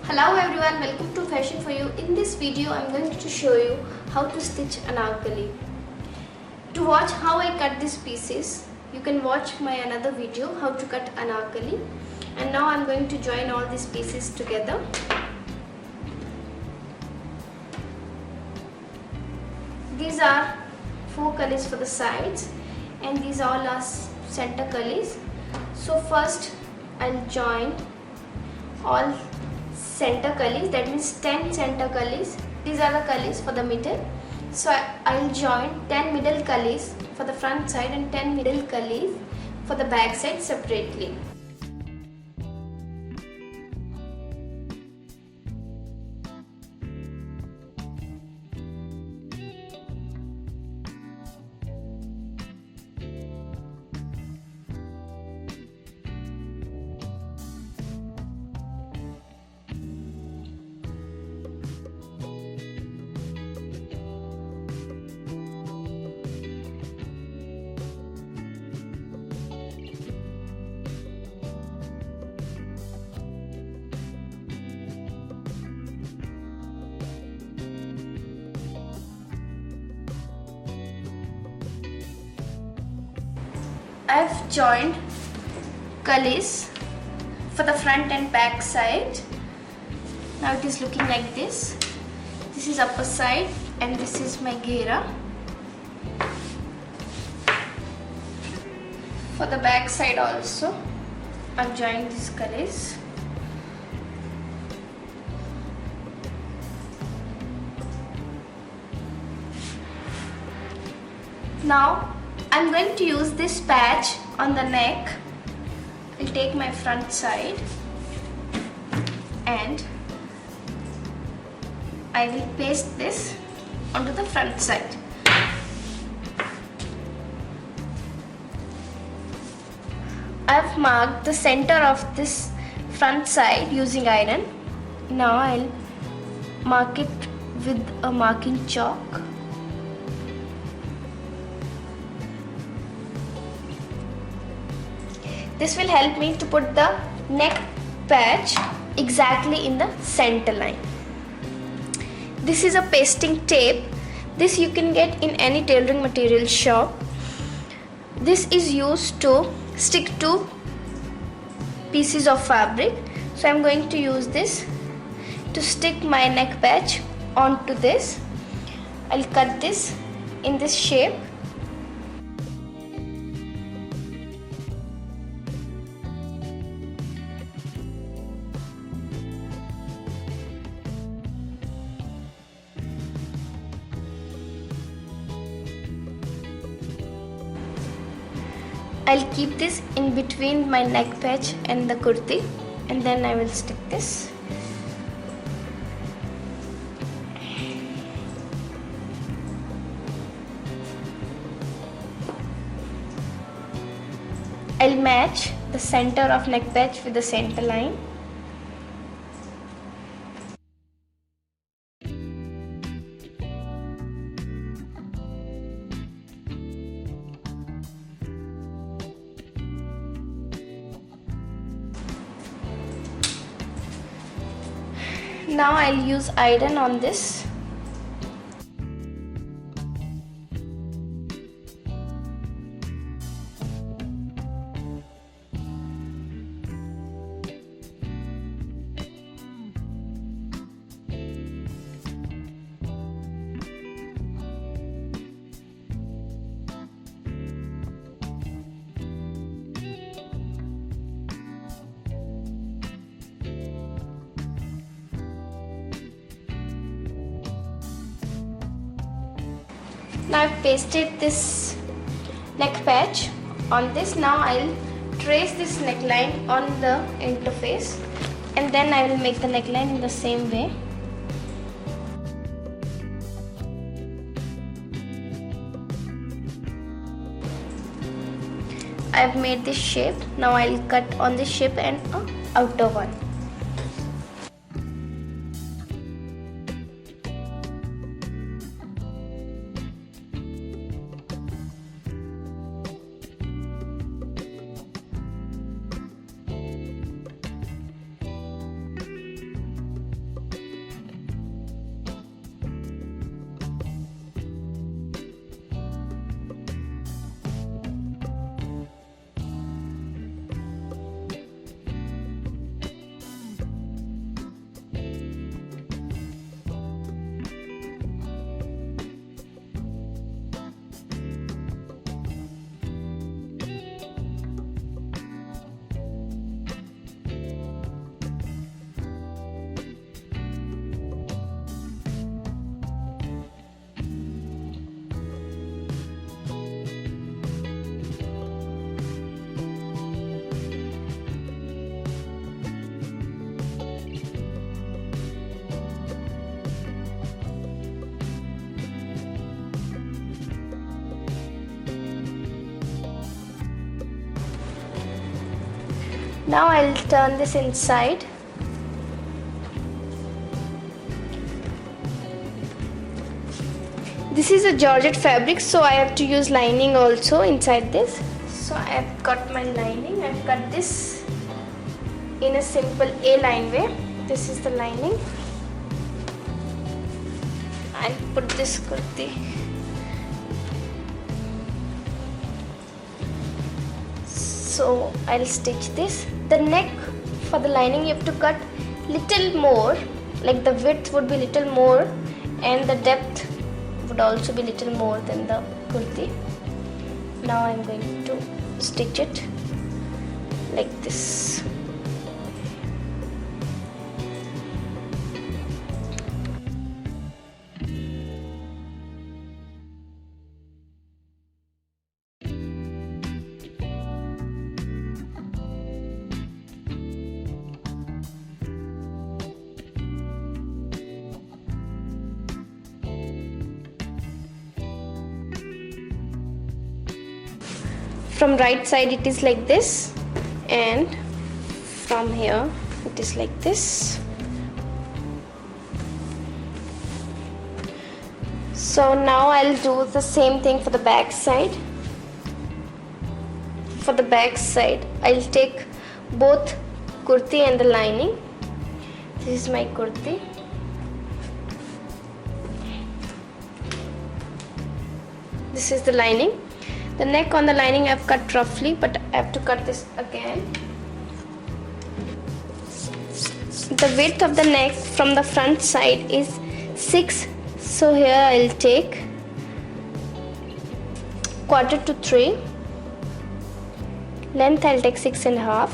Hello everyone, welcome to Fashion for You. In this video, I'm going to show you how to stitch Anarkali. To watch how I cut these pieces, you can watch my another video how to cut Anarkali. And now I'm going to join all these pieces together. These are 4 colors for the sides and these all are center colors. So first I'll join all center colors, that means 10 center colors. These are the colors for the middle. So I'll join 10 middle colors for the front side and 10 middle colors for the back side separately. I've joined colors for the front and back side. Now it is looking like this. This is upper side and this is my ghera. For the back side also, I've joined these colors. Now I'm going to use this patch on the neck. I'll take my front side and I will paste this onto the front side. I've marked the center of this front side using iron. Now I'll mark it with a marking chalk. This will help me to put the neck patch exactly in the center line. This is a pasting tape. This you can get in any tailoring material shop. This is used to stick to pieces of fabric. So I'm going to use this to stick my neck patch onto this. I'll cut this in this shape. I'll keep this in between my neck patch and the kurti and then I will stick this. I'll match the center of neck patch with the center line. Now I'll use iron on this. Now I've pasted this neck patch on this. Now I'll trace this neckline on the interface and then I will make the neckline in the same way. I've made this shape. Now I'll cut on this shape and outer one. Now I'll turn this inside. This is a georgette fabric, so I have to use lining also inside this. So I have cut my lining. I've cut this in a simple A-line way. This is the lining. I'll put this kurti. So I'll stitch this. The neck for the lining you have to cut little more, like the width would be little more and the depth would also be little more than the kurti. Now I'm going to stitch it like this. From right side it is like this, and from here it is like this. So now I'll do the same thing for the back side. For the back side I'll take both kurti and the lining. This is my kurti. This is the lining. The neck on the lining I've cut roughly, but I have to cut this again. The width of the neck from the front side is 6, so here I'll take 2:4. Length I'll take 6.5.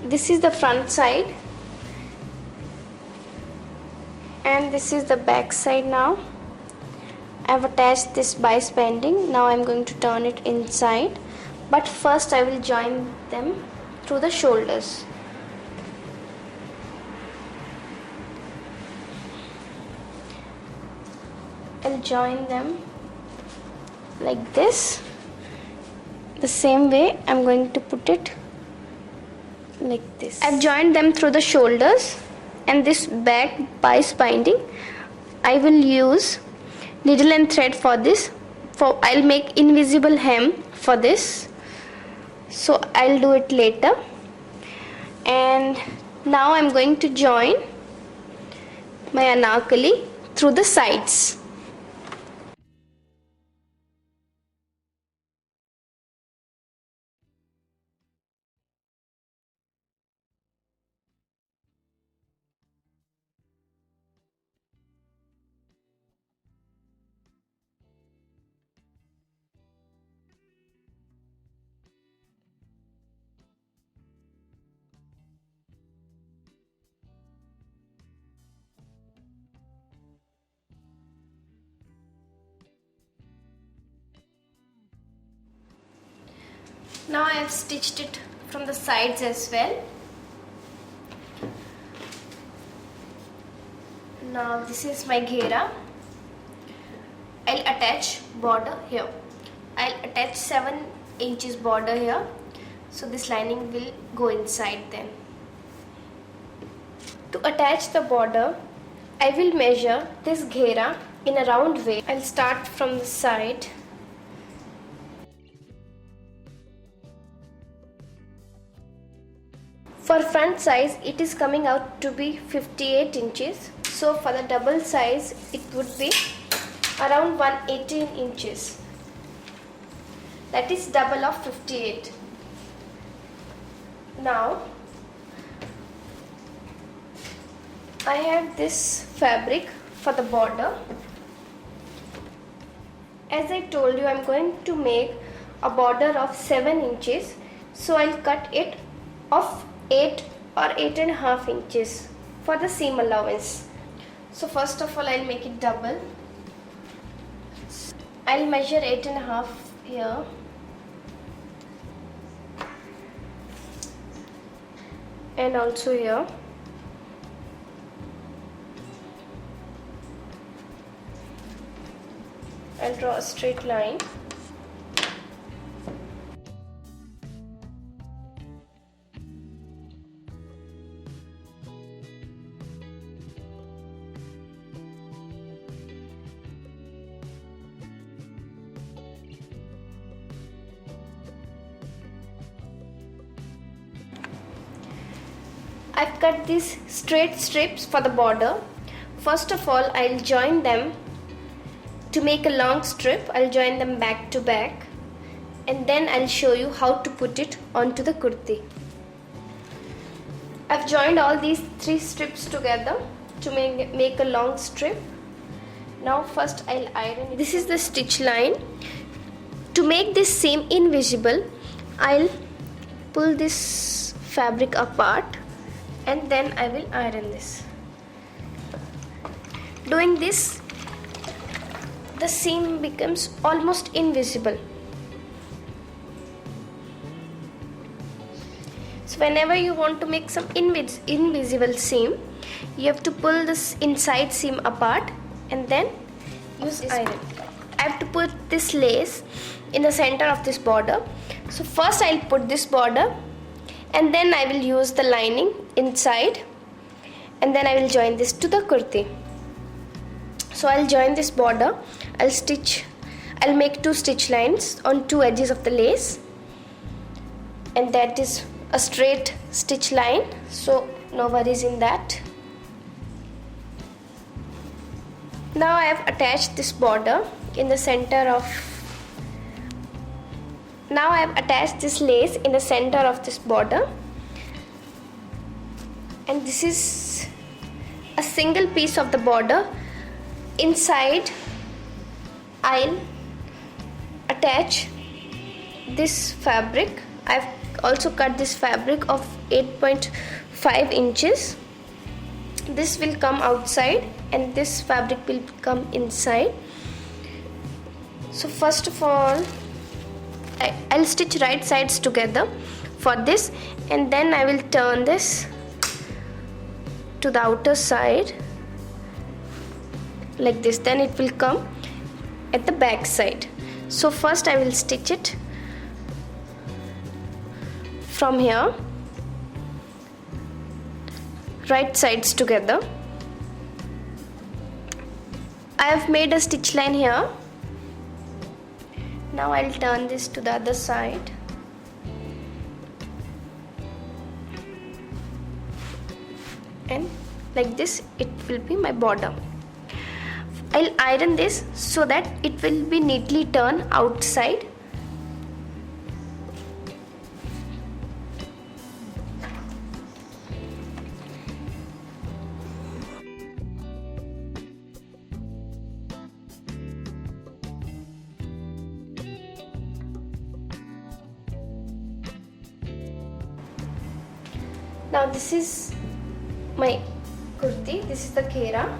This is the front side and this is the back side. Now I have attached this bias binding. Now I am going to turn it inside, but first I will join them through the shoulders. I'll join them like this. The same way I'm going to put it like this. I've joined them through the shoulders, and this back bias binding I will use needle and thread for this. I'll make invisible hem for this, so I'll do it later. And now I'm going to join my anarkali through the sides. Now I have stitched it from the sides as well. Now this is my ghera. I'll attach border here. I'll attach 7 inches border here, so this lining will go inside then. To attach the border, I will measure this ghera in a round way. I'll start from the side. For front size, it is coming out to be 58 inches. So for the double size, it would be around 118 inches. That is double of 58. Now, I have this fabric for the border. As I told you, I'm going to make a border of 7 inches. So I'll cut it of 8 or 8.5 inches for the seam allowance. So first of all, I'll make it double. I'll measure 8.5 here. And also here. I'll draw a straight line. I've cut these straight strips for the border. First of all, I'll join them to make a long strip. I'll join them back to back, and then I'll show you how to put it onto the kurti. I've joined all these 3 strips together to make a long strip. Now first I'll iron it. This is the stitch line. To make this seam invisible, I'll pull this fabric apart and then I will iron this. Doing this, the seam becomes almost invisible. So whenever you want to make some invisible seam, you have to pull this inside seam apart and then use iron. I have to put this lace in the center of this border. So first I'll put this border, and then I will use the lining inside, and then I will join this to the kurti. So I'll join this border. I'll make 2 stitch lines on 2 edges of the lace, and that is a straight stitch line, so no worries in that. Now I have attached this border in the center of. Now I have attached this lace in the center of this border, and this is a single piece of the border. Inside I'll attach this fabric. I've also cut this fabric of 8.5 inches. This will come outside and this fabric will come inside. So first of all, I'll stitch right sides together for this, and then I will turn this to the outer side like this. Then it will come at the back side. So first I will stitch it from here, right sides together. I have made a stitch line here. Now I'll turn this to the other side. And like this it will be my border. I'll iron this so that it will be neatly turned outside. Now this is my kurti, this is the ghera.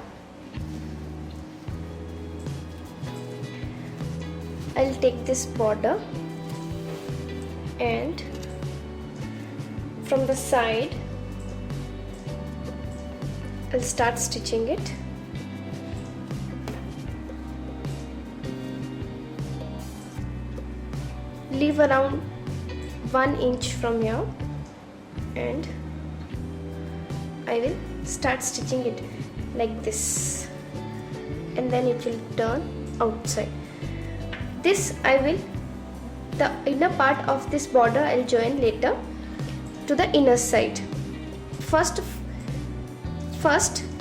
I'll take this border and from the side I'll start stitching it. leave around 1 inch from here, and I will start stitching it like this, and then it will turn outside. This the inner part of this border I'll join later to the inner side. First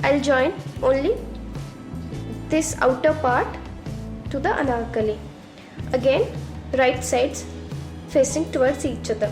I'll join only this outer part to the anarkali. Again, right sides facing towards each other.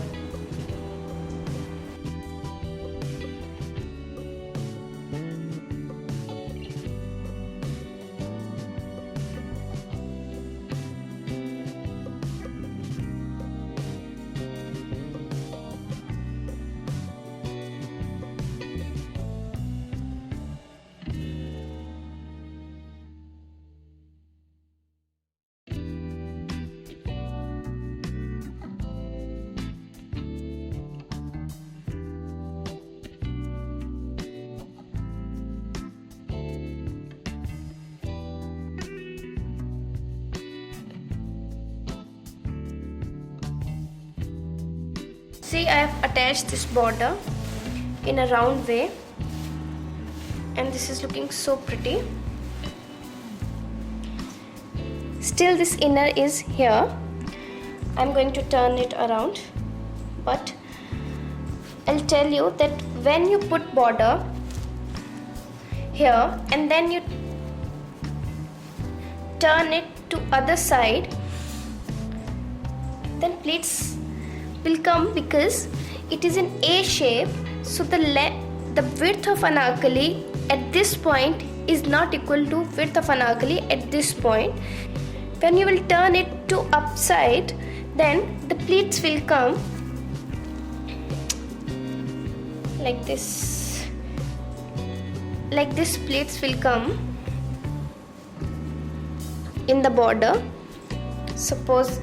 See, I have attached this border in a round way, and this is looking so pretty. Still this inner is here. I'm going to turn it around, but I'll tell you that when you put border here and then you turn it to other side, then pleats will come because it is in A shape, so the width of anarkali at this point is not equal to width of anarkali at this point. When you will turn it to upside, then the pleats will come like this. Like this, pleats will come in the border. Suppose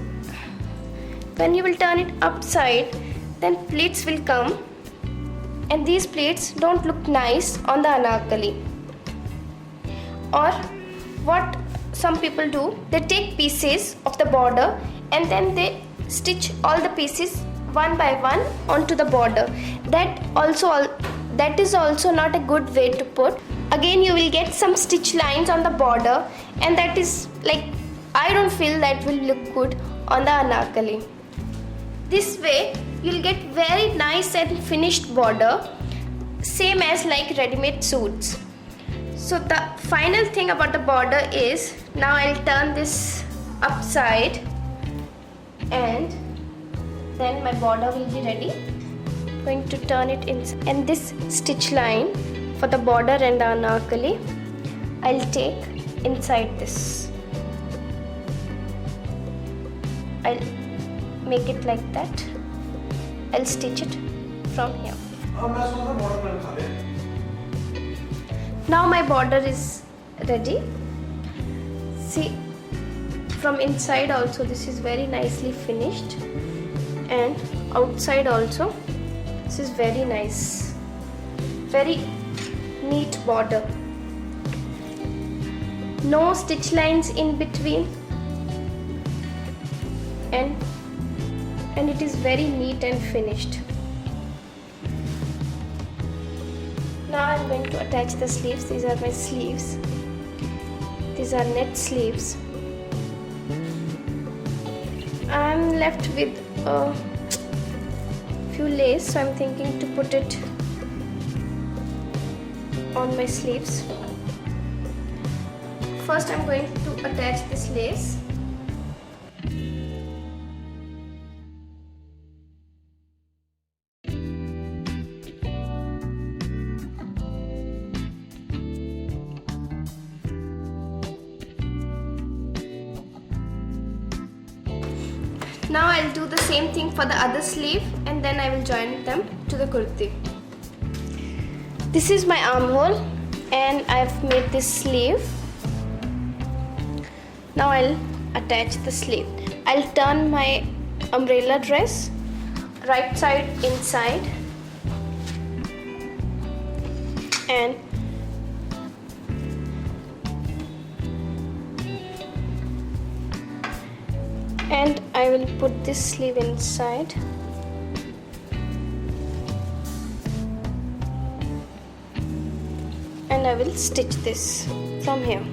when you will turn it upside, then pleats will come, and these pleats don't look nice on the anarkali. Or what some people do, they take pieces of the border and then they stitch all the pieces one by one onto the border. That is also not a good way to put. Again, you will get some stitch lines on the border, and that is like, I don't feel that will look good on the anarkali. This way you'll get very nice and finished border, same as like ready-made suits. So the final thing about the border is, now I'll turn this upside and then my border will be ready. I'm going to turn it inside, and this stitch line for the border and the anarkali I'll take inside this. I'll make it like that. I'll stitch it from here. Now my border is ready. See, from inside also this is very nicely finished, and outside also this is very nice, very neat border. No stitch lines in between, and it is very neat and finished. Now I am going to attach the sleeves. These are my sleeves. These are net sleeves. I am left with a few lace, so I am thinking to put it on my sleeves. First I am going to attach this lace. Now I'll do the same thing for the other sleeve, and then I will join them to the kurti. This is my armhole, and I've made this sleeve. Now I'll attach the sleeve. I'll turn my umbrella dress right side inside, and And I will put this sleeve inside. And I will stitch this from here.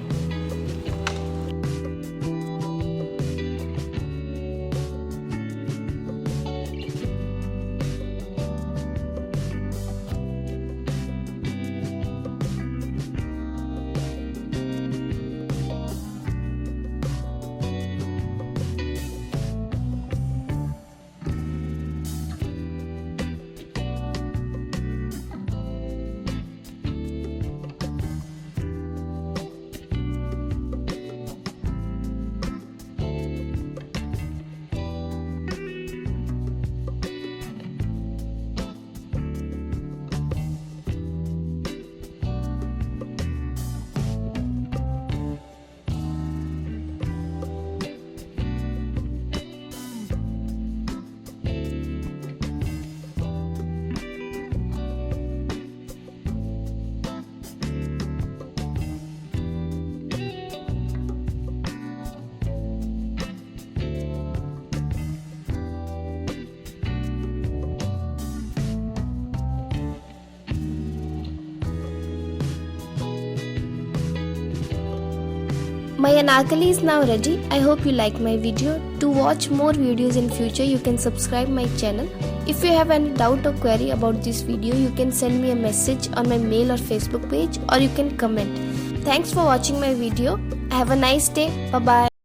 My Anarkali is now ready. I hope you like my video. To watch more videos in future, you can subscribe my channel. If you have any doubt or query about this video, you can send me a message on my mail or Facebook page, or you can comment. Thanks for watching my video. Have a nice day. Bye bye.